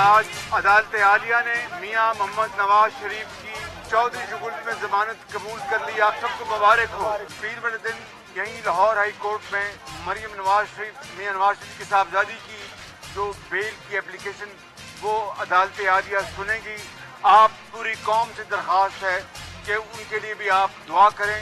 آج عدالت عالیہ نے میاں محمد نواز شریف کی چودھری شگل میں ضمانت قبول کر لی. آپ سب کو مبارک ہو. پیر بڑے دن یہیں لاہور ہائی کورٹ میں مریم نواز شریف میاں نواز شریف کی صاحبزادی کی جو بیل کی اپلیکیشن وہ عدالت عالیہ سنے گی. آپ پوری قوم سے درخواست ہے کہ ان کے لیے بھی آپ دعا کریں.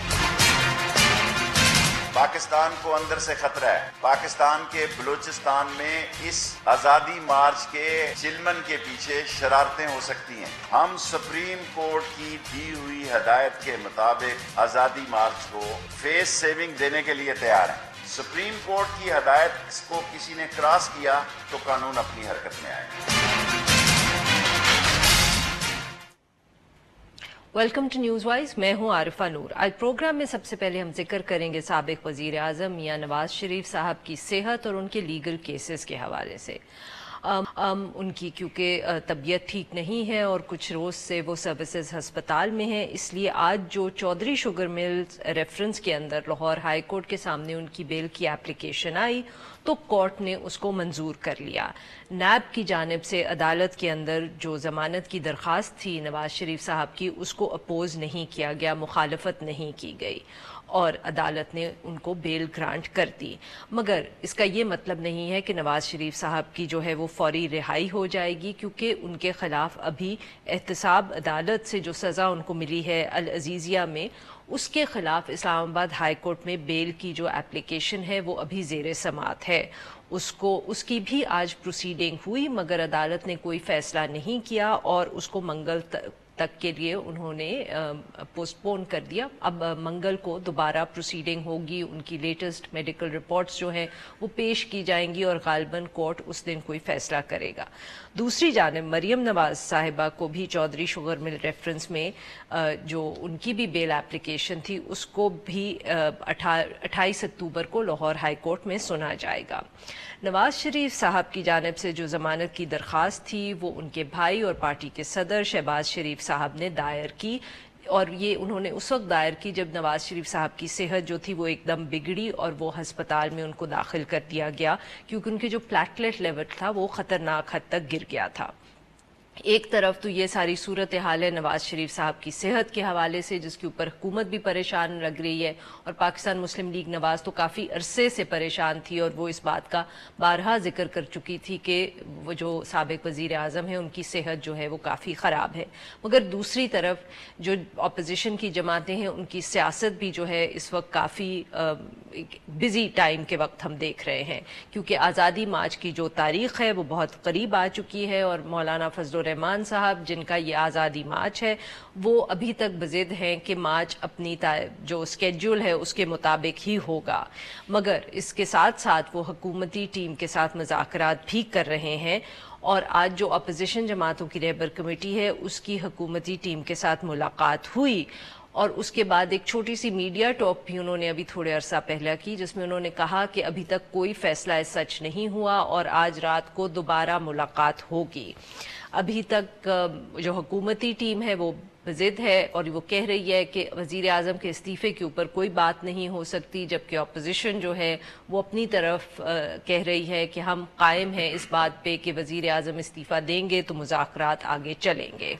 پاکستان کو اندر سے خطرہ ہے. پاکستان کے بلوچستان میں اس آزادی مارچ کے چلمن کے پیچھے شرارتیں ہو سکتی ہیں. ہم سپریم کورٹ کی دی ہوئی ہدایت کے مطابق آزادی مارچ کو فیس سیونگ دینے کے لیے تیار ہیں. سپریم کورٹ کی ہدایت کو کسی نے کراس کیا تو قانون اپنی حرکت میں آئے. Welcome to news wise. میں ہوں عارفہ نور. آج پروگرام میں سب سے پہلے ہم ذکر کریں گے سابق وزیر اعظم میاں نواز شریف صاحب کی صحت اور ان کے لیگل کیسز کے حوالے سے. ان کی کیونکہ طبیعت ٹھیک نہیں ہے اور کچھ روز سے وہ سروسز ہسپتال میں ہیں، اس لیے آج جو چودھری شوگر ملز ریفرنس کے اندر لاہور ہائی کورٹ کے سامنے ان کی بیل کی اپلیکیشن آئی تو کورٹ نے اس کو منظور کر لیا. نیب کی جانب سے عدالت کے اندر جو ضمانت کی درخواست تھی نواز شریف صاحب کی اس کو اپوز نہیں کیا گیا، مخالفت نہیں کی گئی اور عدالت نے ان کو بیل گرانٹ کر دی. مگر اس کا یہ مطلب نہیں ہے کہ نواز شریف صاحب کی جو ہے وہ فوری رہائی ہو جائے گی، کیونکہ ان کے خلاف ابھی احتساب عدالت سے جو سزا ان کو ملی ہے العزیزیہ میں، اس کے خلاف اسلام آباد ہائی کورٹ میں بیل کی جو اپلیکیشن ہے وہ ابھی زیر سماعت ہے. اس کی بھی آج پروسیڈنگ ہوئی مگر عدالت نے کوئی فیصلہ نہیں کیا اور اس کو منگل تک کے لیے انہوں نے پوسٹ پون کر دیا. اب منگل کو دوبارہ پروسیڈنگ ہوگی، ان کی لیٹسٹ میڈیکل رپورٹس جو ہیں وہ پیش کی جائیں گی اور غالباً کورٹ اس دن کوئی فیصلہ کرے گا. دوسری جانب مریم نواز صاحبہ کو بھی چودھری شوگر مل ریفرنس میں جو ان کی بھی بیل اپلیکیشن تھی اس کو بھی 28 اکتوبر کو لاہور ہائی کورٹ میں سنا جائے گا. نواز شریف صاحب کی جانب سے جو ضمانت کی درخواست تھی وہ ان کے بھائی اور پارٹی کے صدر شہباز شریف صاحب نے دائر کی، اور یہ انہوں نے اس وقت دائر کی جب نواز شریف صاحب کی صحت جو تھی وہ ایک دم بگڑی اور وہ ہسپتال میں ان کو داخل کر دیا گیا کیونکہ ان کے جو پلیٹلیٹ لیول تھا وہ خطرناک حد تک گر گیا تھا. ایک طرف تو یہ ساری صورتحال ہے نواز شریف صاحب کی صحت کے حوالے سے جس کے اوپر حکومت بھی پریشان لگ رہی ہے اور پاکستان مسلم لیگ نواز تو کافی عرصے سے پریشان تھی اور وہ اس بات کا بارہا ذکر کر چکی تھی کہ وہ جو سابق وزیر اعظم ہیں ان کی صحت جو ہے وہ کافی خراب ہے. مگر دوسری طرف جو اپوزیشن کی جماعتیں ہیں ان کی سیاست بھی جو ہے اس وقت کافی بزی ٹائم کے وقت ہم دیکھ رہے ہیں کیونکہ آزادی مارچ کی جو تاریخ ہے وہ بہت قریب آ چکی ہے اور مولانا فضل الرحمان صاحب جن کا یہ آزادی مارچ ہے وہ ابھی تک بضد ہیں کہ مارچ اپنی جو اسکیڈول ہے اس کے مطابق ہی ہوگا. مگر اس کے ساتھ ساتھ وہ حکومتی ٹیم کے ساتھ مذاکرات بھی کر رہے ہیں اور آج جو اپوزیشن جماعتوں کی رہبر کمیٹی ہے اس کی حکومتی ٹیم کے ساتھ ملاقات ہوئی اور اس کے بعد ایک چھوٹی سی میڈیا ٹاک بھی انہوں نے ابھی تھوڑے عرصہ پہلے کی جس میں انہوں نے کہا کہ ابھی تک کوئی فیصلہ سچ نہیں ہوا اور آج رات کو دوبارہ ملاقات ہوگی. ابھی تک جو حکومتی ٹیم ہے وہ ضد ہے اور وہ کہہ رہی ہے کہ وزیر اعظم کے استعفے کے اوپر کوئی بات نہیں ہو سکتی، جبکہ اپوزیشن جو ہے وہ اپنی طرف کہہ رہی ہے کہ ہم قائم ہیں اس بات پہ کہ وزیر اعظم استعفیٰ دیں گے تو مذاکرات آگے چلیں گے.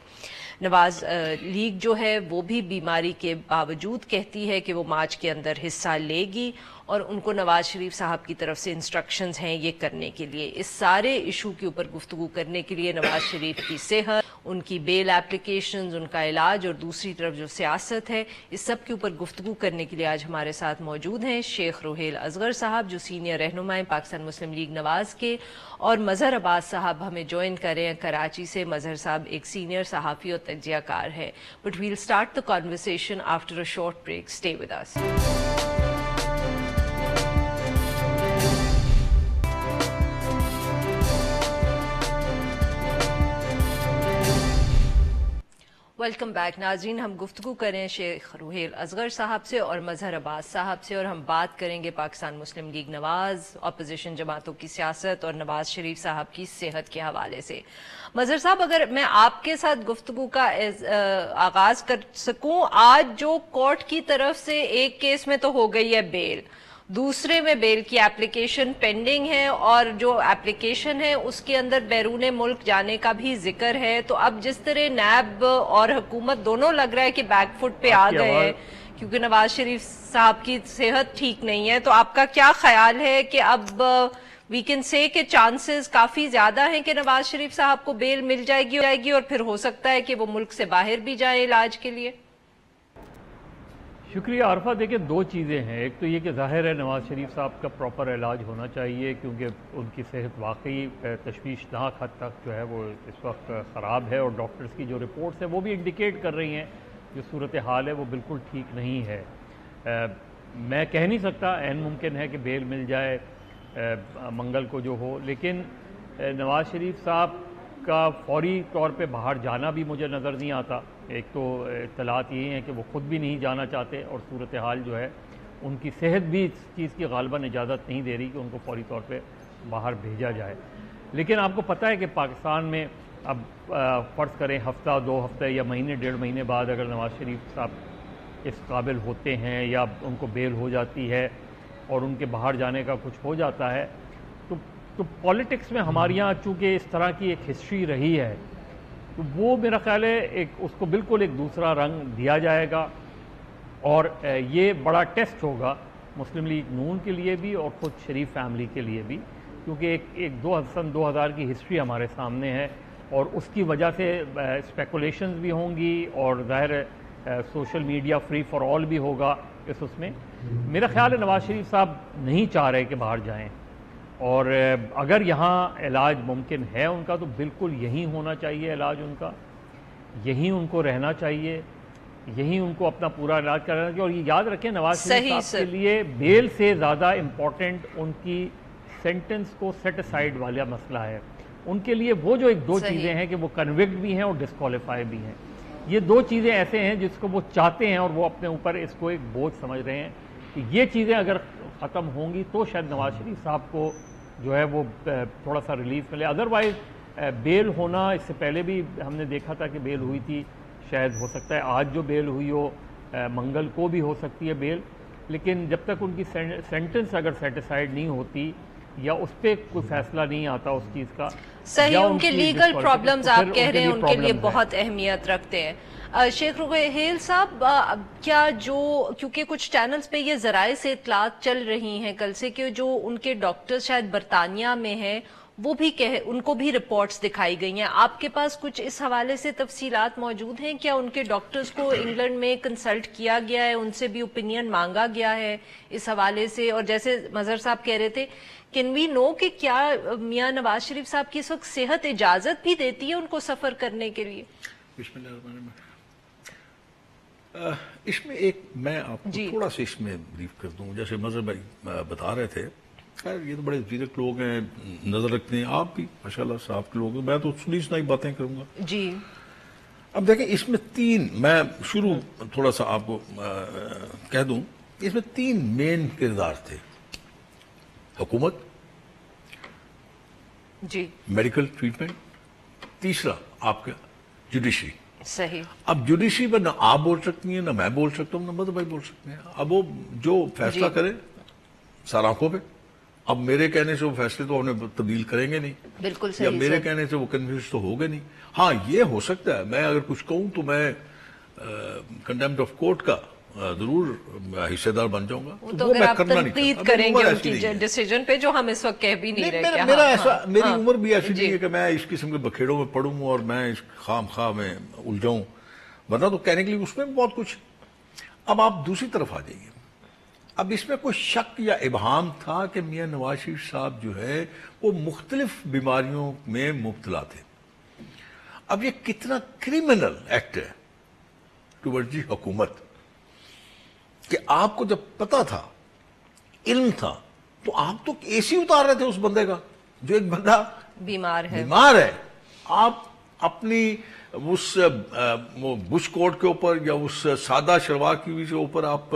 نواز لیگ جو ہے وہ بھی بیماری کے باوجود کہتی ہے کہ وہ مارچ کے اندر حصہ لے گی اور ان کو نواز شریف صاحب کی طرف سے انسٹرکشنز ہیں یہ کرنے کے لیے. اس سارے ایشو کے اوپر گفتگو کرنے کے لیے نواز شریف کی صحت، ان کی بیل اپلیکیشنز، ان کا علاج اور دوسری طرف جو سیاست ہے اس سب کے اوپر گفتگو کرنے کے لیے آج ہمارے ساتھ موجود ہیں شیخ روہیل اصغر صاحب جو سینئر رہنما ہیں پاکستان مسلم لیگ نواز کے، اور مظہر عباس صاحب ہمیں جوائن کر رہے ہیں کراچی سے. مظہر صاحب ایک سینئر صحافی اور تجزیہ کار ہے. But we'll start the conversation after a short break. Stay with us. Welcome back ناظرین. ہم گفتگو کریں شیخ روہیل اصغر صاحب سے اور مظہر عباس صاحب سے اور ہم بات کریں گے پاکستان مسلم لیگ نواز، اپوزیشن جماعتوں کی سیاست اور نواز شریف صاحب کی صحت کے حوالے سے. مظہر صاحب اگر میں آپ کے ساتھ گفتگو کا آغاز کر سکوں، آج جو کورٹ کی طرف سے ایک کیس میں تو ہو گئی ہے بیل، दूसरे में बेल की एप्लीकेशन पेंडिंग है और जो एप्लीकेशन है उसके अंदर बैरून मुल्क जाने का भी जिक्र है। तो अब जिस तरह नैब और हुकूमत दोनों लग रहा है कि बैकफुट पे आ गए हैं क्योंकि नवाज शरीफ साहब की सेहत ठीक नहीं है, तो आपका क्या ख्याल है कि अब वी कैन से कि चांसेस काफी ज्यादा हैं कि नवाज शरीफ साहब को बेल मिल जाएगी और फिर हो सकता है कि वो मुल्क से बाहर भी जाए इलाज के लिए? शुक्रिया आरफा। देखिए, दो चीज़ें हैं। एक तो ये कि ज़ाहिर है नवाज़ शरीफ साहब का प्रॉपर इलाज होना चाहिए क्योंकि उनकी सेहत वाकई तशवीशनाक हद तक जो है वो इस वक्त ख़राब है और डॉक्टर्स की जो रिपोर्ट्स हैं वो भी इंडिकेट कर रही हैं जो सूरत हाल है वो बिल्कुल ठीक नहीं है। मैं कह नहीं सकता ऐन मुमकिन है कि बेल मिल जाए मंगल को जो हो, लेकिन नवाज़ शरीफ साहब का फौरी तौर पे बाहर जाना भी मुझे नज़र नहीं आता। एक तो इत्तलात ये हैं कि वो ख़ुद भी नहीं जाना चाहते और सूरत हाल जो है उनकी सेहत भी इस चीज़ की गालिबन इजाज़त नहीं दे रही कि उनको फौरी तौर पे बाहर भेजा जाए। लेकिन आपको पता है कि पाकिस्तान में अब फ़र्ज़ करें हफ़्ता 2 हफ़्ते या महीने 1.5 महीने बाद अगर नवाज़ शरीफ साहब इस काबिल होते हैं या उनको बेल हो जाती है और उनके बाहर जाने का कुछ हो जाता है तो पॉलिटिक्स में हमारे यहाँ चूँकि इस तरह की एक हिस्ट्री रही है तो वो मेरा ख्याल है एक उसको बिल्कुल एक दूसरा रंग दिया जाएगा और ये बड़ा टेस्ट होगा मुस्लिम लीग नून के लिए भी और ख़ुद शरीफ फैमिली के लिए भी, क्योंकि एक 2000 की हिस्ट्री हमारे सामने है और उसकी वजह से स्पेकुलेशंस भी होंगी और ज़ाहिर social media free for all भी होगा उसमें। मेरा ख्याल है नवाज़ शरीफ साहब नहीं चाह रहे कि बाहर जाएं और अगर यहाँ इलाज मुमकिन है उनका तो बिल्कुल यहीं होना चाहिए इलाज उनका, यहीं उनको रहना चाहिए, यहीं उनको अपना पूरा इलाज कराना चाहिए। और ये याद रखें नवाज शरीफ साहब के लिए बेल से ज़्यादा इम्पॉर्टेंट उनकी सेंटेंस को सेट असाइड वाला मसला है। उनके लिए वो जो एक दो चीज़ें हैं कि वो कन्विक्ट भी हैं और डिस्क्वालीफाई भी हैं, ये दो चीज़ें ऐसे हैं जिसको वो चाहते हैं और वो अपने ऊपर इसको एक बोझ समझ रहे हैं कि ये चीज़ें अगर ख़त्म होंगी तो शायद नवाज शरीफ साहब को जो है वो थोड़ा सा रिलीफ मिले। अदरवाइज़ बेल होना इससे पहले भी हमने देखा था कि बेल हुई थी, शायद हो सकता है आज जो बेल हुई हो मंगल को भी हो सकती है बेल, लेकिन जब तक उनकी सेंटेंस अगर सेटिस्फाइड नहीं होती या उस पर कोई फैसला नहीं आता उस चीज़ का सही, उनके लीगल प्रॉब्लम्स आप कह रहे हैं उनके लिए बहुत अहमियत रखते हैं। शेख रुहेल साहब, क्या जो क्योंकि कुछ चैनल्स पे ये ज़राए से इतलात चल रही हैं कल से कि जो उनके डॉक्टर शायद बरतानिया में हैं वो भी उनको भी रिपोर्ट्स दिखाई गई हैं, आपके पास कुछ इस हवाले से तफसीलात मौजूद हैं? क्या उनके डॉक्टर्स को इंग्लैंड में कंसल्ट किया गया है, उनसे भी ओपिनियन मांगा गया है इस हवाले से? और जैसे मजहर साहब कह रहे थे, कैन वी नो कि क्या मियां नवाज शरीफ साहब की इस वक्त सेहत इजाजत भी देती है उनको सफर करने के लिए? इसमें एक मैं आपको थोड़ा सा इसमें ब्रीफ कर दूं। जैसे मजहर भाई बता रहे थे, खैर ये तो बड़े जीरक लोग हैं, नजर रखते हैं, आप भी माशाल्लाह साहब के लोग हैं, मैं तो सुनी सुनाई बातें करूंगा जी। अब देखें इसमें तीन, मैं शुरू थोड़ा सा आपको कह दूं, इसमें तीन मेन किरदार थे। हुकूमत जी, मेडिकल ट्रीटमेंट, तीसरा आपका जुडिशरी। सही। अब जुडिशरी पर ना आप बोल सकती हैं, ना मैं बोल सकता हूं, ना मदर भाई बोल सकते हैं। अब वो जो फैसला करे सर आंखों पे, अब मेरे कहने से वो फैसले तो हमने तब्दील करेंगे नहीं, बिल्कुल सही, या मेरे कहने से वो कन्फ्यूज तो होगा नहीं। हाँ ये हो सकता है मैं अगर कुछ कहूं तो मैं कंटेम्प्ट ऑफ कोर्ट का जरूर हिस्सेदार बन जाऊंगा, तो वो मैं करना नहीं करेंगे उनकी डिसीजन पे, जो हम इस वक्त कह भी नहीं रहे। मेरा ऐसा, मेरी उम्र भी ऐसी नहीं है कि मैं इस किस्म के बखेड़ों में पढ़ूं और मैं इस खाम खा में उलझाऊं, वरना तो कहने के लिए उसमें बहुत कुछ। अब आप दूसरी तरफ आ जाइए, अब इसमें कोई शक या इबहाम था कि मियां नवाज शरीफ साहब जो है वो मुख्तलिफ बीमारियों में मुब्तला थे। अब ये कितना क्रिमिनल एक्ट है टुवर्ड्स दी हुकूमत कि आपको जब पता था, इल्म था, तो आप तो एसी उतार रहे थे उस बंदे का, जो एक बंदा बीमार है। आप अपनी उस वो बुश कोट के ऊपर या उस सादा शलवार की के ऊपर आप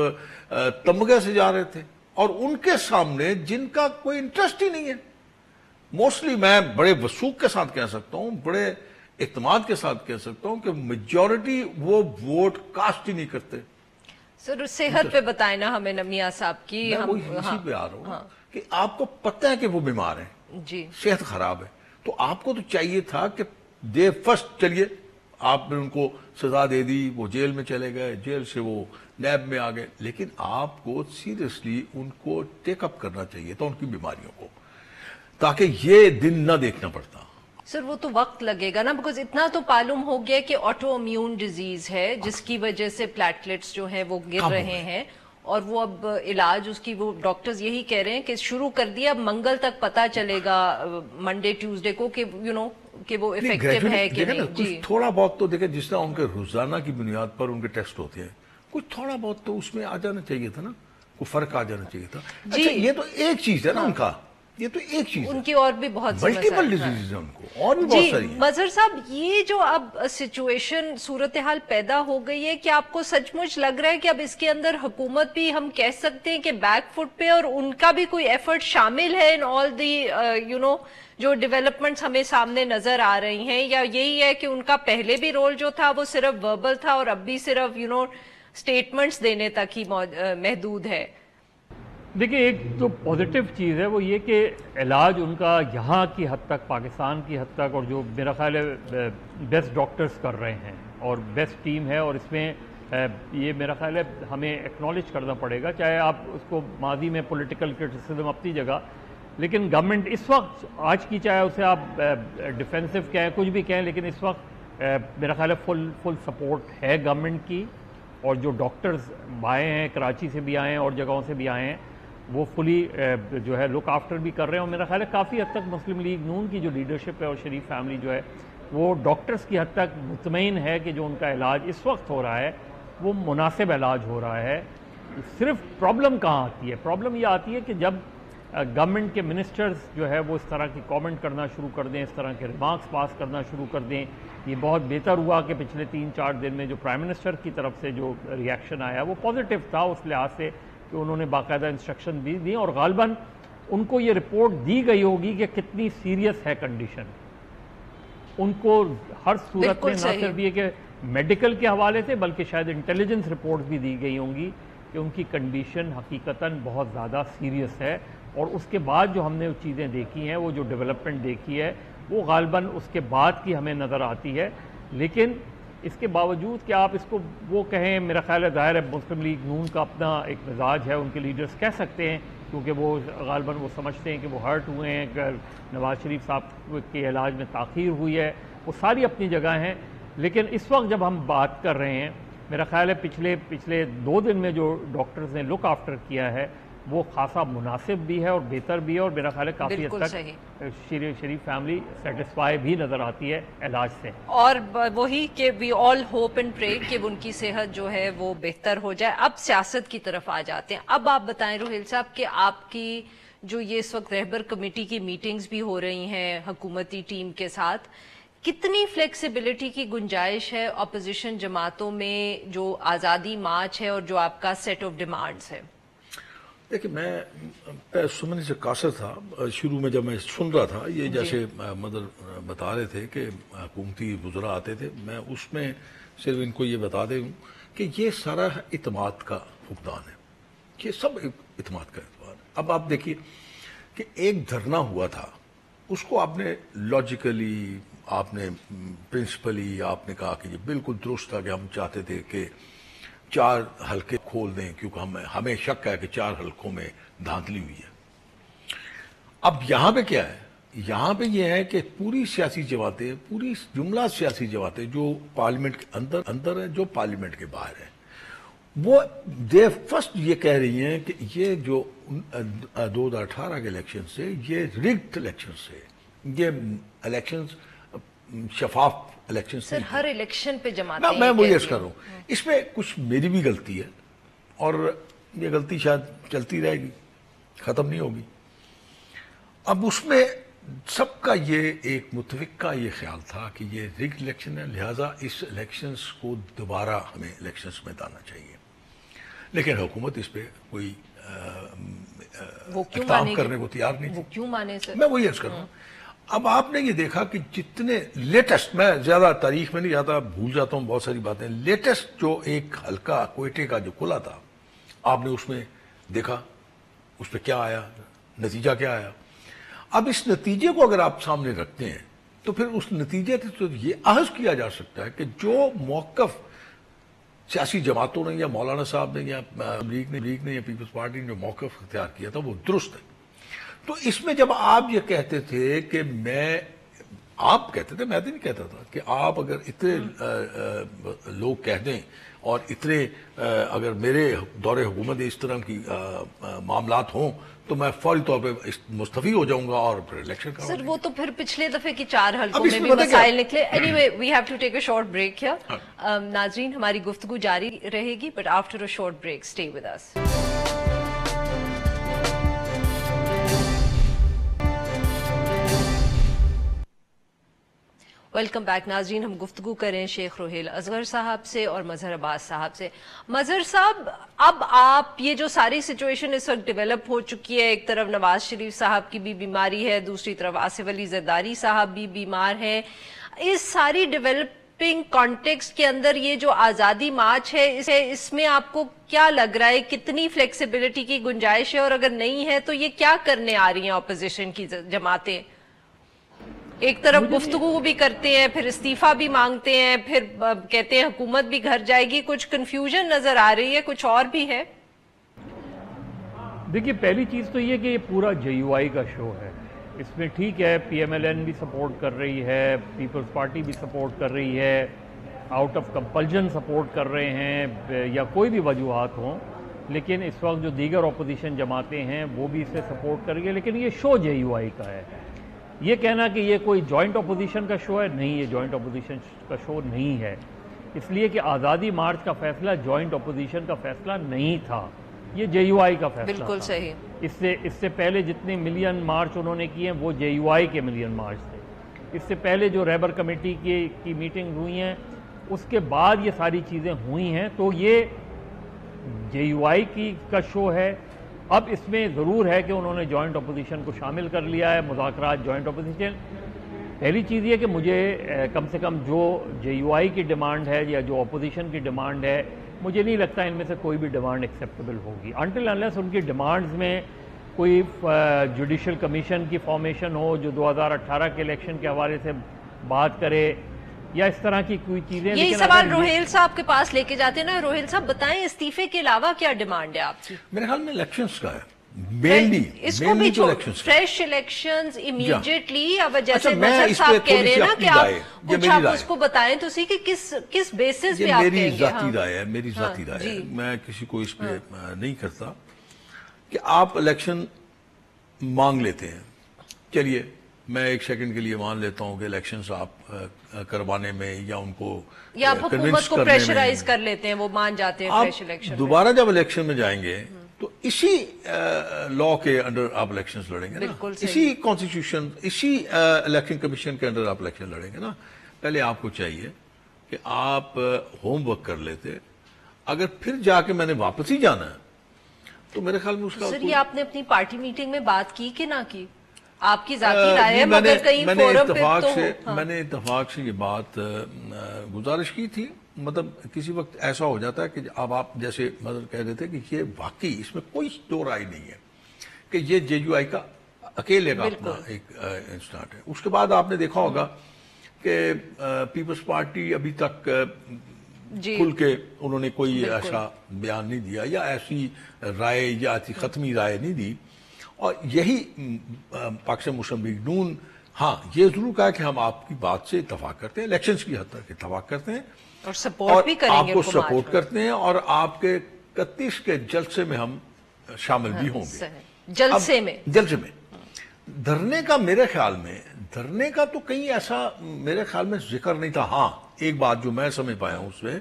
तमगे से जा रहे थे और उनके सामने जिनका कोई इंटरेस्ट ही नहीं है। मोस्टली मैं बड़े वसूख के साथ कह सकता हूं, बड़े इत्मीनान के साथ कह सकता हूं कि मेजॉरिटी वो वोट कास्ट ही नहीं करते। सर सेहत पे बताएं ना हमें नमिया साहब की। मैं वही इसी पे आ रहा हूँ कि आपको पता है कि वो बीमार है जी, सेहत खराब है, तो आपको तो चाहिए था कि दे फर्स्ट चलिए, आपने उनको सजा दे दी, वो जेल में चले गए, जेल से वो लैब में आ गए, लेकिन आपको सीरियसली उनको टेकअप करना चाहिए था उनकी बीमारियों को, ताकि ये दिन न देखना पड़ता। सर वो तो वक्त लगेगा ना, बिकॉज इतना तो मालूम हो गया कि ऑटो इम्यून डिजीज है जिसकी वजह से प्लेटलेट्स जो है वो गिर रहे हैं, और वो अब इलाज उसकी वो डॉक्टर्स यही कह रहे हैं कि शुरू कर दिया, अब मंगल तक पता चलेगा मंडे ट्यूसडे को कि कि वो इफेक्टिव है कि नहीं। जी, थोड़ा बहुत तो देखें, जिस तरह उनके रोजाना की बुनियाद पर उनके टेस्ट होते हैं, कुछ थोड़ा बहुत तो उसमें आ जाना चाहिए था ना, कोई फर्क आ जाना चाहिए था। अच्छा, ये तो एक चीज है ना उनका, ये तो एक चीज उनकी और भी बहुत मल्टीपल डिजीज है उनको, और भी बहुत सारी है। मजहर साहब, ये जो अब सिचुएशन सूरत हाल पैदा हो गई है, कि आपको सचमुच लग रहा है कि अब इसके अंदर हुकूमत भी, हम कह सकते हैं कि बैक फुट पे, और उनका भी कोई एफर्ट शामिल है इन ऑल दी जो डेवलपमेंट्स हमें सामने नजर आ रही हैं, या यही है कि उनका पहले भी रोल जो था वो सिर्फ वर्बल था और अब भी सिर्फ स्टेटमेंट्स देने तक ही महदूद है? देखिए, एक तो पॉजिटिव चीज़ है वो ये कि इलाज उनका यहाँ की हद तक, पाकिस्तान की हद तक, और जो मेरा ख्याल है बेस्ट डॉक्टर्स कर रहे हैं और बेस्ट टीम है, और इसमें ये मेरा ख्याल है हमें एक्नॉलेज करना पड़ेगा, चाहे आप उसको माजी में पॉलिटिकल क्रिटिसिज्म अपनी जगह, लेकिन गवर्नमेंट इस वक्त आज की, चाहे उसे आप डिफेंसिव कहें, कुछ भी कहें, लेकिन इस वक्त मेरा ख्याल है फुल सपोर्ट है गवर्नमेंट की, और जो डॉक्टर्स आए हैं, कराची से भी आए हैं और जगहों से भी आए हैं, वो फुली जो है लुक आफ्टर भी कर रहे हैं, और मेरा ख्याल है काफ़ी हद तक मुस्लिम लीग नून की जो लीडरशिप है और शरीफ फैमिली जो है वो डॉक्टर्स की हद तक मुतमईन है कि जो उनका इलाज इस वक्त हो रहा है वो मुनासिब इलाज हो रहा है। सिर्फ प्रॉब्लम कहाँ आती है? प्रॉब्लम ये आती है कि जब गवर्नमेंट के मिनिस्टर्स जो है वो इस तरह की कमेंट करना शुरू कर दें, इस तरह के रिमार्क्स पास करना शुरू कर दें। ये बहुत बेहतर हुआ कि पिछले 3-4 दिन में जो प्राइम मिनिस्टर की तरफ से जो रिएक्शन आया वो पॉजिटिव था, उस लिहाज से कि उन्होंने बाकायदा इंस्ट्रक्शन भी दी, और गालबन उनको ये रिपोर्ट दी गई होगी कि कितनी सीरियस है कंडीशन। उनको हर सूरत में ना सिर्फ ये कि मेडिकल के हवाले से, बल्कि शायद इंटेलिजेंस रिपोर्ट भी दी गई होंगी कि उनकी कंडीशन हकीकतन बहुत ज़्यादा सीरियस है, और उसके बाद जो हमने चीज़ें देखी हैं, वो जो डेवलपमेंट देखी है, वो गालबन उसके बाद की हमें नज़र आती है। लेकिन इसके बावजूद कि आप इसको वो कहें, मेरा ख्याल है ज़ाहिर है मुस्लिम लीग नून का अपना एक मिजाज है, उनके लीडर्स कह सकते हैं, क्योंकि वो गालबन वो समझते हैं कि वो हर्ट हुए हैं, कि नवाज शरीफ साहब के इलाज में ताख़ीर हुई है, वो सारी अपनी जगह हैं। लेकिन इस वक्त जब हम बात कर रहे हैं, मेरा ख्याल है पिछले 2 दिन में जो डॉक्टर्स ने लुक आफ्टर किया है वो खासा मुनासिब भी है और बेहतर भी है, और मेरा ख्याल है काफ़ी हद तक शरीफ फैमिली सेटिस्फाई भी नज़र आती है इलाज से। और वही कि we all hope and pray कि उनकी सेहत जो है वो बेहतर हो जाए। अब सियासत की तरफ आ जाते हैं। अब आप बताएं रुहेल साहब कि आपकी जो ये इस वक्त रहबर कमेटी की मीटिंग्स भी हो रही हैं हुकूमती टीम के साथ, कितनी फ्लेक्सिबिलिटी की गुंजाइश है अपोजिशन जमातों में जो आज़ादी मार्च है और जो आपका सेट ऑफ डिमांड्स है? देखिए, मैं सुनने से कासर था शुरू में, जब मैं सुन रहा था ये, जैसे मदर बता रहे थे कि हुकूमती वज़रा आते थे, मैं उसमें सिर्फ इनको ये बता दूं कि ये सारा इत्मीनान का फुकदान है, ये सब इत्मीनान का एतबार है। अब आप देखिए कि एक धरना हुआ था, उसको आपने लॉजिकली, आपने प्रिंसिपली आपने कहा कि ये बिल्कुल दुरुस्त था कि हम चाहते थे कि 4 हलके खोल दें, क्योंकि हमें शक है कि 4 हलकों में धांधली हुई है। अब यहां पे क्या है? यहां पे ये है कि पूरी सियासी जमातें, पूरी जुमला सियासी जमातें जो पार्लियामेंट के अंदर है, जो पार्लियामेंट के बाहर है, वो दे फर्स्ट ये कह रही हैं कि ये जो 2018 के इलेक्शन से, ये रिग्ड इलेक्शन से, ये इलेक्शन शफाफ इलेक्शन से, सर हर इलेक्शन पे जमाते मैं वही अर्ज कर रहा हूं, इसमें कुछ मेरी भी गलती है, और ये गलती शायद चलती रहेगी, खत्म नहीं होगी। अब उसमें सबका ये एक मुतफिका ये ख्याल था कि ये रिग्ड इलेक्शन है, लिहाजा इस इलेक्शंस को दोबारा हमें इलेक्शंस में लाना चाहिए। लेकिन हुकूमत इस पे कोई वो क्यों काम करने को तैयार नहीं थी। वो क्यों माने सर? मैं वही अर्ज कर रहा हूं। अब आपने ये देखा कि जितने लेटेस्ट, मैं ज्यादा तारीख में नहीं जाता, भूल जाता हूं बहुत सारी बातें, लेटेस्ट जो एक हल्का क्वेटे का जो खुला था, आपने उसमें देखा उस पर क्या आया, नतीजा क्या आया। अब इस नतीजे को अगर आप सामने रखते हैं तो फिर उस नतीजे से तो ये आहज किया जा सकता है कि जो मौकफ सियासी जमातों ने या मौलाना साहब ने या लीग ने या पीपल्स पार्टी ने जो मौकफ इख्तियार किया था वो दुरुस्त है। तो इसमें जब आप ये कहते थे कि आप कहते थे, मैं तो नहीं कहता था, कि आप अगर इतने लोग कह दें और इतने अगर मेरे दौरे हुकूमत इस तरह की मामलात हों तो मैं फौरी तौर पे मुस्तफी हो जाऊंगा और फिर इलेक्शन करूंगा। सर वो तो फिर पिछले दफे की 4 हल्कों में भी मसाइल निकले। Anyway we have to take a short break here. नाजरीन हमारी गुफ्तगू जारी रहेगी but after a short break stay with us. Welcome back नाजरीन, हम गुफ्तगू करें शेख रोहेल असगर साहब से और मजहर अब्बास साहब से। मजहर साहब, अब आप ये जो सारी सिचुएशन इस वक्त डेवलप हो चुकी है, एक तरफ नवाज शरीफ साहब की भी बीमारी है, दूसरी तरफ आसिफ अली जरदारी साहब भी बीमार हैं, इस सारी डेवलपिंग कॉन्टेक्स्ट के अंदर ये जो आज़ादी मार्च है इसमें आपको क्या लग रहा है, कितनी फ्लेक्सिबिलिटी की गुंजाइश है, और अगर नहीं है तो ये क्या करने आ रही हैं अपोजिशन की जमातें? एक तरफ गुफ्तगू भी करते हैं, फिर इस्तीफा भी मांगते हैं, फिर कहते हैं हुकूमत भी घर जाएगी, कुछ कंफ्यूजन नजर आ रही है, कुछ और भी है? देखिए, पहली चीज तो ये कि ये पूरा JUI का शो है। इसमें ठीक है PMLN भी सपोर्ट कर रही है, पीपल्स पार्टी भी सपोर्ट कर रही है, आउट ऑफ कंपल्जन सपोर्ट कर रहे हैं या कोई भी वजूहात हों, लेकिन इस वक्त जो दीगर अपोजिशन जमातें हैं वो भी इसे सपोर्ट कर रही है। लेकिन ये शो JUI का है। ये कहना कि ये कोई जॉइंट अपोजिशन का शो है, नहीं, ये जॉइंट अपोजिशन का शो नहीं है, इसलिए कि आज़ादी मार्च का फैसला जॉइंट अपोजिशन का फैसला नहीं था, ये JUI का फैसला बिल्कुल था। सही। इससे पहले जितने मिलियन मार्च उन्होंने किए हैं वो JUI के मिलियन मार्च थे। इससे पहले जो रैबर कमेटी की मीटिंग हुई हैं उसके बाद ये सारी चीज़ें हुई हैं, तो ये JUI का शो है। अब इसमें ज़रूर है कि उन्होंने जॉइंट अपोजिशन को शामिल कर लिया है, मुज़ाकरात जॉइंट अपोजिशन। पहली चीज़ ये कि मुझे कम से कम जो JUI की डिमांड है या जो अपोजिशन की डिमांड है, मुझे नहीं लगता इनमें से कोई भी डिमांड एक्सेप्टेबल होगी अनटिल अनलेस उनकी डिमांड्स में कोई जुडिशल कमीशन की फॉर्मेशन हो जो 2018 के इलेक्शन के हवाले से बात करे या इस तरह की कोई चीजें। यही सवाल रोहेल साहब के पास लेके जाते हैं ना। रोहेल साहब बताएं, इस्तीफे के अलावा क्या डिमांड है आपकी? मेरे ख्याल में इलेक्शंस का है मेनली, इसको भी फ्रेश इलेक्शंस इमीडिएटली। अब जैसे मजहर साहब कह रहे हैं ना कि आप कुछ आप उसको बताएं तो सी कि किस बेसिस पे आप कहेंगे? मेरी जाती राय है, मेरी जाती राय है, मैं किसी को इस पे नहीं करता कि आप इलेक्शन मांग लेते हैं। चलिए मैं एक सेकंड के लिए मान लेता हूं कि इलेक्शंस आप करवाने में या उनको या आप हुकूमत को प्रेशराइज कर लेते हैं, वो मान जाते हैं फ्रेश इलेक्शन। दोबारा जब इलेक्शन में जाएंगे तो इसी लॉ के अंडर आप इलेक्शंस लड़ेंगे ना, इसी कॉन्स्टिट्यूशन, इसी इलेक्शन कमीशन के अंडर आप इलेक्शन लड़ेंगे ना। पहले आपको चाहिए कि आप होमवर्क कर लेते, अगर फिर जाके मैंने वापस ही जाना है तो मेरे ख्याल में उसका सर ये आपने अपनी पार्टी मीटिंग में बात की कि ना की? आपकी जाती राय है, मगर कहीं फोरम पे तो मैंने इत्तेफाक से ये बात गुजारिश की थी। मतलब किसी वक्त ऐसा हो जाता है कि अब आप जैसे मदर कह रहे थे कि ये वाकई इसमें कोई दो राय नहीं है कि ये JUI का अकेले का अपना एक इंस्टांट है। उसके बाद आपने देखा होगा कि पीपल्स पार्टी अभी तक खुल के उन्होंने कोई ऐसा बयान नहीं दिया या ऐसी राय या ऐसी खत्मी राय नहीं दी। और यही पाकिस्तान मुस्लिम लीग नून, हाँ ये जरूर कहा कि हम आपकी बात से इत्तफाक करते हैं, इलेक्शंस की हद तक इत्तफाक करते हैं और सपोर्ट भी करेंगे, आपको सपोर्ट करते हैं और आपके 31 के जलसे में हम शामिल भी होंगे। जलसे में धरने का मेरे ख्याल में, धरने का तो कहीं ऐसा मेरे ख्याल में जिक्र नहीं था। हाँ एक बात जो मैं समझ पाया हूं उसमें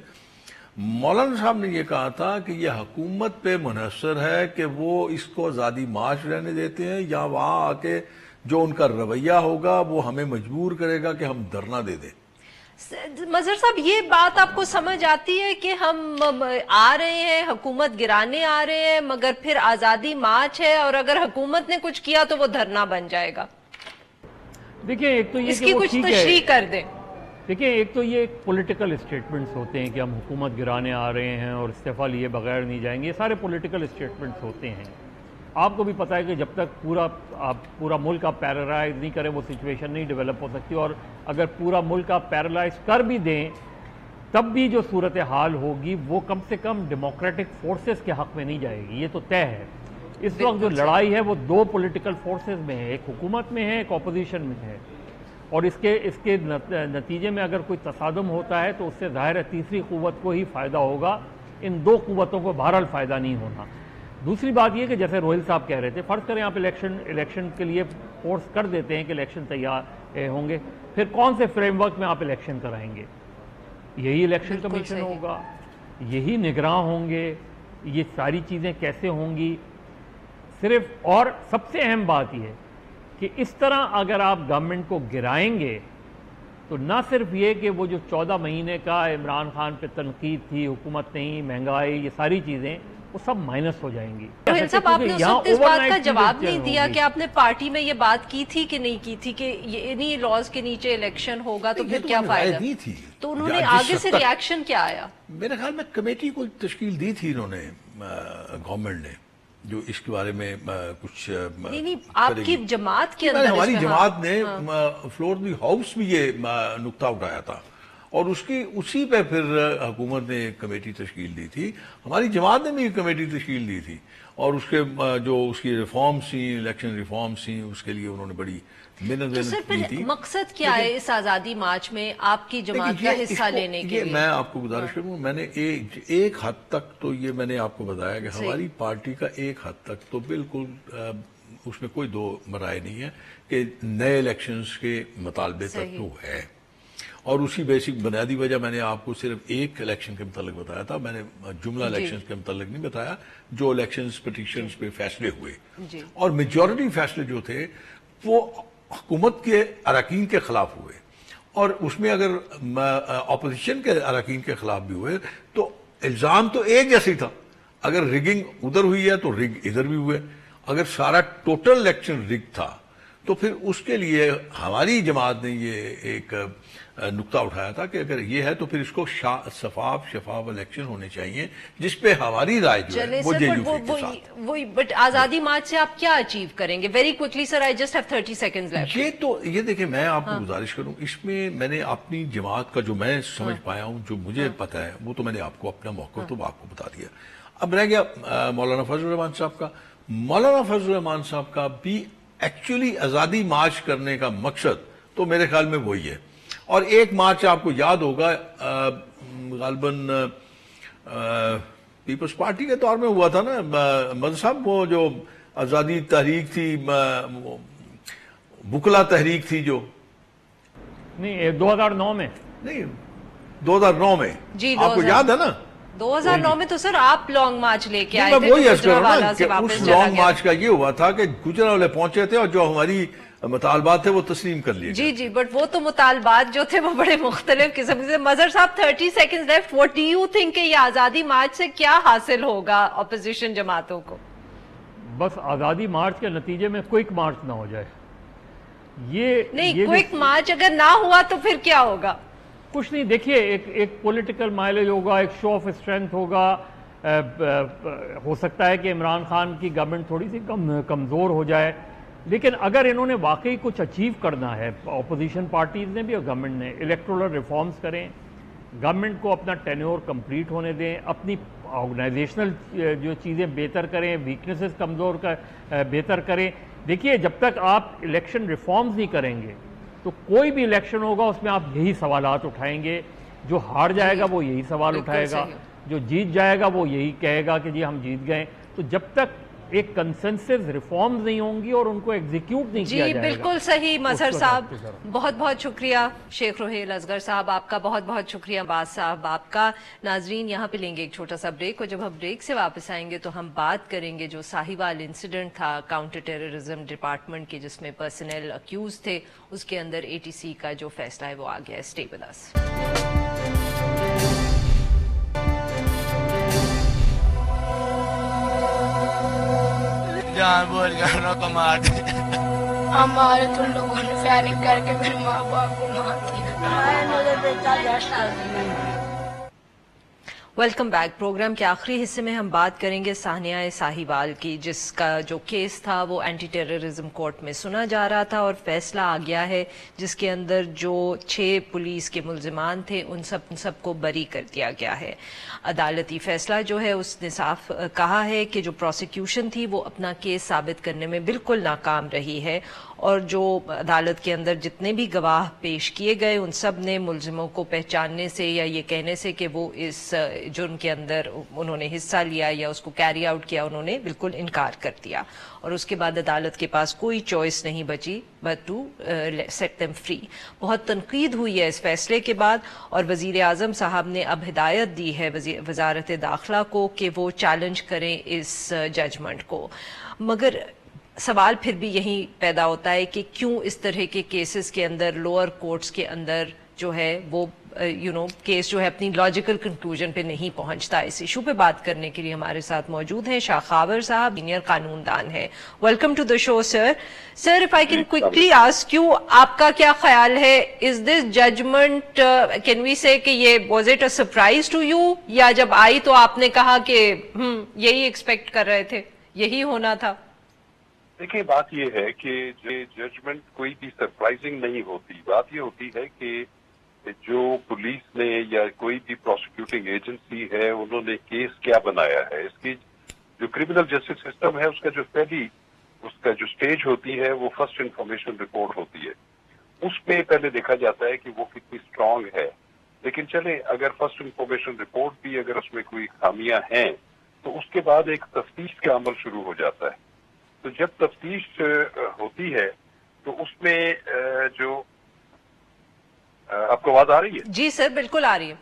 मौलाना साहब ने यह कहा था कि यह हुकूमत पे मुनहसर है कि वो इसको आज़ादी मार्च रहने देते हैं या वहां आके जो उनका रवैया होगा वो हमें मजबूर करेगा कि हम धरना दे दें। मजहर साहब ये बात आपको समझ आती है कि हम आ रहे हैं, हुकूमत गिराने आ रहे हैं, मगर फिर आज़ादी मार्च है और अगर हुकूमत ने कुछ किया तो वो धरना बन जाएगा? देखिए एक तो ये इसकी कि वो कुछ ठीक है, तशरीह कर दें। देखिए एक तो ये पॉलिटिकल स्टेटमेंट्स होते हैं कि हम हुकूमत गिराने आ रहे हैं और इस्तीफा लिए बगैर नहीं जाएंगे, ये सारे पॉलिटिकल स्टेटमेंट्स होते हैं। आपको भी पता है कि जब तक पूरा मुल्क आप पैरालाइज नहीं करें वो सिचुएशन नहीं डेवलप हो सकती, और अगर पूरा मुल्क आप पैरालाइज कर भी दें तब भी जो सूरत हाल होगी वो कम से कम डेमोक्रेटिक फोर्सेस के हक़ में नहीं जाएगी, ये तो तय है। इस वक्त जो लड़ाई है वो दो पॉलिटिकल फोर्सेस में है, एक हुकूमत में है, एक अपोजिशन में है, और इसके नतीजे में अगर कोई तसादम होता है तो उससे ज़ाहिर है तीसरी क़ुव्वत को ही फ़ायदा होगा, इन दो क़ुव्वतों को बहरहाल फ़ायदा नहीं होना। दूसरी बात ये कि जैसे रोहिल साहब कह रहे थे, फ़र्ज़ करें आप इलेक्शन के लिए फोर्स कर देते हैं कि इलेक्शन तैयार होंगे, फिर कौन से फ्रेमवर्क में आप इलेक्शन कराएंगे? यही इलेक्शन कमीशन होगा, यही निगरान होंगे, ये सारी चीज़ें कैसे होंगी सिर्फ। और सबसे अहम बात यह है कि इस तरह अगर आप गवर्नमेंट को गिराएंगे तो ना सिर्फ ये कि वो जो 14 महीने का इमरान खान पे तनकीद थी, हुकूमत नहीं, महंगाई, ये सारी चीज़ें वो सब माइनस हो जाएंगी। रोहिल साहब, आपने उस वक्त इस बात का जवाब नहीं दिया कि आपने पार्टी में ये बात की थी कि नहीं की थी कि ये इन्हीं लॉज के नीचे इलेक्शन होगा तो फिर क्या फायदा दी थी। तो उन्होंने आगे से रिएक्शन क्या आया? मेरे ख्याल में कमेटी को तश्कील दी थी इन्होंने, गवर्नमेंट ने, जो इसके बारे में कुछ नहीं आपकी जमात के अंदर, हमारी जमात ने फ्लोर द हाउस भी ये नुक्ता उठाया था और उसी पे फिर हुकूमत ने एक कमेटी तश्कील दी थी, हमारी जमात ने भी एक कमेटी तश्कील दी थी, और उसकी रिफॉर्म्स थी, इलेक्शन रिफॉर्म्स थी, उसके लिए उन्होंने बड़ी मेहनत की थी। मकसद क्या है इस आजादी मार्च में आपकी जमात का हिस्सा लेने के लिए? मैं आपको गुजारिश करूँ, मैंने एक हद तक तो ये मैंने आपको बताया कि हमारी पार्टी का एक हद तक तो बिल्कुल उसमें कोई दो राय नहीं है कि नए इलेक्शंस के मुतालबे तक तो है, और उसी बेसिक बुनियादी वजह मैंने आपको सिर्फ एक इलेक्शन के मुतालिक बताया था, मैंने जुमला इलेक्शंस के मुतालिक नहीं बताया, जो इलेक्शंस पिटीशंस पे फैसले हुए, और मेजॉरिटी फैसले जो थे वो हुकूमत के अरकान के खिलाफ हुए, और उसमें अगर अपोजिशन के अरकान के खिलाफ भी हुए तो इल्जाम तो एक जैसे ही था, अगर रिगिंग उधर हुई है तो रिग इधर भी हुए, अगर सारा टोटल इलेक्शन रिग था तो फिर उसके लिए हमारी जमात ने ये एक नुक्ता उठाया था कि अगर ये है तो फिर इसको शफाफ इलेक्शन होने चाहिए जिसपे हमारी राय जो है वो जेयूसी के साथ। वही बट आजादी मार्च से आप क्या अचीव करेंगे? Very quickly sir, I just have 30 seconds left. ये देखिए, मैं आपको गुजारिश करूं, इसमें मैंने अपनी जमात का जो मैं समझ पाया हूं, जो मुझे पता है, वो तो मैंने आपको अपना मौका तो आपको बता दिया। अब रह गया मौलाना फजल रहमान साहब का। मौलाना फजल रहमान साहब का भी एक्चुअली आजादी मार्च करने का मकसद तो मेरे ख्याल में वही है, और एक मार्च आपको याद होगा गालबन पीपल्स पार्टी के तौर में हुआ था ना मदर साहब, वो जो आजादी तहरीक थी, बुकला तहरीक थी जो, नहीं 2009 में, नहीं 2009 में जी, आपको याद है ना? 2009 में तो सर आप लॉन्ग मार्च लेके आए थे, वही गुजरावाला से वापस चला गया। उस लॉन्ग मार्च का ये हुआ था कि गुजरावाले पहुंचे थे और जो हमारी मुतालबात थे वो तस्लीम कर लिए। जी, बट वो तो मुतालबात जो थे वो बड़े मुख्तलिफ किस्म के। मजहर साहब 30 seconds left, what do you think कि ये आजादी मार्च से क्या हासिल होगा अपोजिशन जमातों को? बस आजादी मार्च के नतीजे में क्विक मार्च ना हो जाए। नहीं, क्विक मार्च अगर ना हुआ तो फिर क्या होगा? कुछ नहीं, देखिए एक पॉलिटिकल माइलेज होगा, एक शो ऑफ स्ट्रेंथ होगा, हो सकता है कि इमरान खान की गवर्नमेंट थोड़ी सी कमज़ोर हो जाए, लेकिन अगर इन्होंने वाकई कुछ अचीव करना है, अपोजिशन पार्टीज़ ने भी और गवर्नमेंट ने, इलेक्टोरल रिफॉर्म्स करें, गवर्नमेंट को अपना टेन्योर कंप्लीट होने दें, अपनी ऑर्गेनाइजेशनल जो चीज़ें बेहतर करें, वीकनेसेस कमज़ोर बेहतर करें। देखिए, जब तक आप इलेक्शन रिफॉर्म्स नहीं करेंगे तो कोई भी इलेक्शन होगा उसमें आप यही सवालात उठाएंगे, जो हार जाएगा वो यही सवाल उठाएगा, जो जीत जाएगा वो यही कहेगा कि जी हम जीत गए। तो जब तक एक कंसेंसस रिफॉर्म्स नहीं होंगी और उनको एग्जीक्यूट नहीं किया जाएगा। बिल्कुल सही मजहर साहब, बहुत बहुत शुक्रिया। शेख रोहेल असगर साहब आपका बहुत बहुत शुक्रिया। बाज साहब आपका। नाजरीन, यहाँ पे लेंगे एक छोटा सा ब्रेक, और जब हम ब्रेक से वापस आएंगे तो हम बात करेंगे जो साहिवाल इंसिडेंट था काउंटर टेररिज्म डिपार्टमेंट के, जिसमें पर्सनल अक्यूज थे, उसके अंदर ATC का जो फैसला है वो आ गया है। स्टे विद अस। जानबूझ कर मार हमारे तुम लोगों ने फायरिंग करके मेरे माँ बाप को मार दिया। मेरे बेटा वेलकम बैक। प्रोग्राम के आखिरी हिस्से में हम बात करेंगे सानिया साहिवाल की, जिसका जो केस था वो एंटी टेररिज्म कोर्ट में सुना जा रहा था और फैसला आ गया है, जिसके अंदर जो 6 पुलिस के मुल्जिमान थे उन सबको बरी कर दिया गया है। अदालती फैसला जो है उसने साफ कहा है कि जो प्रोसिक्यूशन थी वो अपना केस साबित करने में बिल्कुल नाकाम रही है और जो अदालत के अंदर जितने भी गवाह पेश किए गए उन सब ने मुल्जिमों को पहचानने से या ये कहने से कि वो इस जुर्म के अंदर उन्होंने हिस्सा लिया या उसको कैरी आउट किया, उन्होंने बिल्कुल इनकार कर दिया और उसके बाद अदालत के पास कोई चॉइस नहीं बची but to set them free. बहुत तनकीद हुई है इस फैसले के बाद और वजीर आजम साहब ने अब हिदायत दी है वजारत दाखिला को कि वो चैलेंज करें इस जजमेंट को। मगर सवाल फिर भी यही पैदा होता है कि क्यों इस तरह के केसेस के अंदर लोअर कोर्ट्स के अंदर जो है वो केस जो है अपनी लॉजिकल कंक्लूजन पे नहीं पहुंचता। इस इशू पे बात करने के लिए हमारे साथ मौजूद हैं शाखावर साहब, सीनियर कानूनदान हैं। Welcome to the show sir. Sir, if I can quickly ask you, आपका क्या ख्याल है, is this judgement can we say कि ये was it a surprise to you, या जब आई तो आपने कहा कि यही एक्सपेक्ट कर रहे थे, यही होना था? देखिए, बात ये है कि जजमेंट कोई भी सरप्राइजिंग नहीं होती। बात ये होती है कि जो पुलिस ने या कोई भी प्रोसिक्यूटिंग एजेंसी है उन्होंने केस क्या बनाया है। इसकी जो क्रिमिनल जस्टिस सिस्टम है उसका जो स्टेज होती है वो फर्स्ट इंफॉर्मेशन रिपोर्ट होती है। उसमें पहले देखा जाता है कि वो कितनी स्ट्रांग है। लेकिन चले, अगर फर्स्ट इंफॉर्मेशन रिपोर्ट भी अगर उसमें कोई खामियां हैं तो उसके बाद एक तफ्तीश का अमल शुरू हो जाता है। तो जब तफ्तीश होती है तो उसमें जो आपको आवाज आ रही है? जी सर, बिल्कुल आ रही है।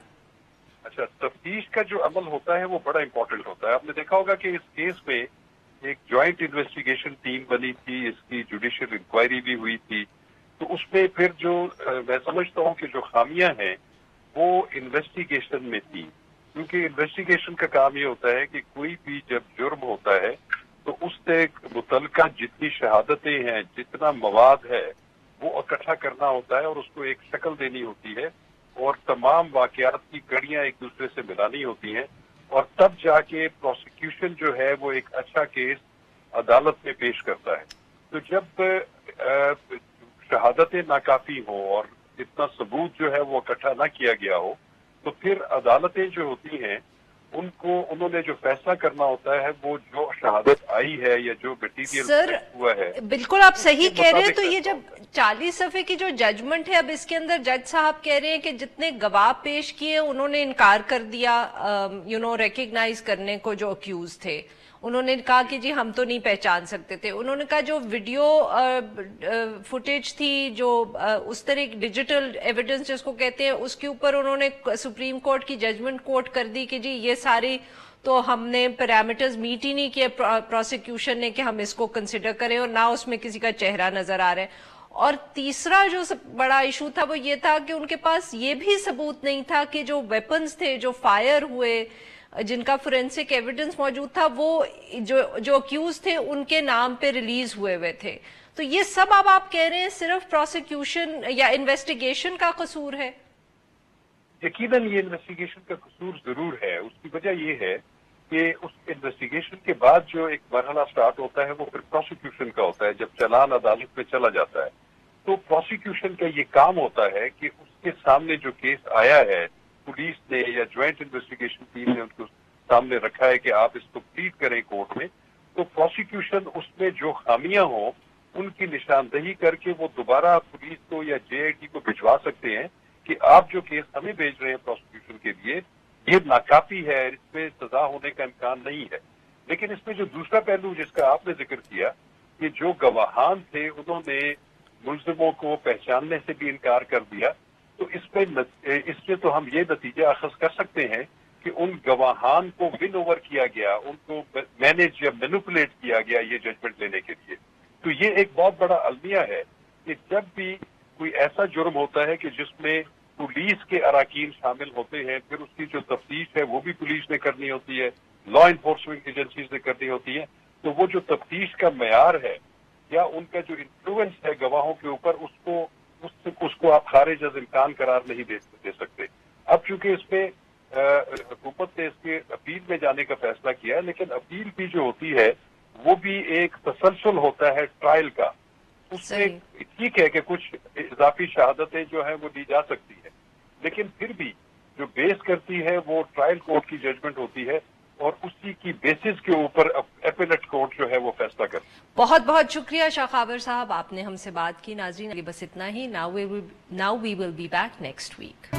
अच्छा, तफ्तीश का जो अमल होता है वो बड़ा इंपॉर्टेंट होता है। आपने देखा होगा कि इस केस में एक ज्वाइंट इन्वेस्टिगेशन टीम बनी थी, इसकी जुडिशियल इंक्वायरी भी हुई थी। तो उसमें फिर जो मैं समझता हूँ कि जो खामियां हैं वो इन्वेस्टिगेशन में थी, क्योंकि इन्वेस्टिगेशन का काम ये होता है कि कोई भी जब जुर्म होता है तो उससे मुतल्लिका जितनी शहादतें हैं, जितना मवाद है, वो इकट्ठा करना होता है और उसको एक शक्ल देनी होती है और तमाम वाकयात की कड़ियां एक दूसरे से मिलानी होती हैं और तब जाके प्रोसिक्यूशन जो है वो एक अच्छा केस अदालत में पेश करता है। तो जब शहादतें नाकाफी हो और इतना सबूत जो है वो इकट्ठा ना किया गया हो तो फिर अदालतें जो होती हैं उन्होंने जो फैसला करना होता है वो जो शहादत आई है या जो मटीरियल हुआ है। बिल्कुल आप सही कह रहे हैं। तो ये जब 40 सफ़े की जो जजमेंट है, अब इसके अंदर जज साहब कह रहे हैं कि जितने गवाह पेश किए उन्होंने इनकार कर दिया रिकग्नाइज करने को जो अक्यूज थे। उन्होंने कहा कि जी हम तो नहीं पहचान सकते थे। उन्होंने कहा जो वीडियो फुटेज थी, जो उस तरह की डिजिटल एविडेंस जिसको कहते हैं, उसके ऊपर उन्होंने सुप्रीम कोर्ट की जजमेंट कोट कर दी कि जी ये सारी तो हमने पैरामीटर्स मीट ही नहीं किए प्रोसिक्यूशन ने कि हम इसको कंसिडर करें, और ना उसमें किसी का चेहरा नजर आ रहा है। और तीसरा जो बड़ा इशू था वो ये था कि उनके पास ये भी सबूत नहीं था कि जो वेपन्स थे जो फायर हुए, जिनका फोरेंसिक एविडेंस मौजूद था, वो जो अक्यूज थे उनके नाम पे रिलीज हुए थे। तो ये सब अब आप कह रहे हैं सिर्फ प्रोसिक्यूशन या इन्वेस्टिगेशन का कसूर है? यकीनन ये इन्वेस्टिगेशन का कसूर जरूर है। उसकी वजह ये है कि उस इन्वेस्टिगेशन के बाद जो एक मरहला स्टार्ट होता है वो फिर प्रोसिक्यूशन का होता है। जब चालान अदालत में चला जाता है तो प्रोसिक्यूशन का ये काम होता है कि उसके सामने जो केस आया है, पुलिस ने या ज्वाइंट इन्वेस्टिगेशन टीम ने उनको सामने रखा है कि आप इसको प्लीड करें कोर्ट में, तो प्रोसिक्यूशन उसमें जो खामियां हो उनकी निशानदही करके वो दोबारा पुलिस को या जेआईटी को भिजवा सकते हैं कि आप जो केस हमें भेज रहे हैं प्रोसिक्यूशन के लिए ये नाकाफी है, इसमें सजा होने का इम्कान नहीं है। लेकिन इसमें जो दूसरा पहलू जिसका आपने जिक्र किया कि जो गवाहान थे उन्होंने मुल्जिमों को पहचानने से भी इनकार कर दिया, तो इसमें तो हम ये नतीजा अखज़ कर सकते हैं कि उन गवाहान को विन ओवर किया गया, उनको मैनेज या मैनिपुलेट किया गया ये जजमेंट लेने के लिए। तो ये एक बहुत बड़ा अलमिया है कि जब भी कोई ऐसा जुर्म होता है कि जिसमें पुलिस के अराकीन शामिल होते हैं, फिर उसकी जो तफ्तीश है वो भी पुलिस ने करनी होती है, लॉ इन्फोर्समेंट एजेंसीज ने करनी होती है, तो वो जो तफ्तीश का मयार है या उनका जो इन्फ्लुएंस है गवाहों के ऊपर उसको आप खारिज अज इम्कान करार नहीं दे सकते। अब चूंकि इस पे हुकूमत ने इसके अपील में जाने का फैसला किया है, लेकिन अपील भी जो होती है वो भी एक तसलसल होता है ट्रायल का। उसमें ठीक है कि कुछ इजाफी शहादतें जो है वो दी जा सकती है, लेकिन फिर भी जो बेस करती है वो ट्रायल कोर्ट की जजमेंट होती है और उसी की बेसिस के ऊपर एपेलेट कोर्ट जो है वो फैसला करती है। बहुत बहुत शुक्रिया शाखावर साहब, आपने हमसे बात की। नाज़रीन, बस इतना ही। Now we will be back next week.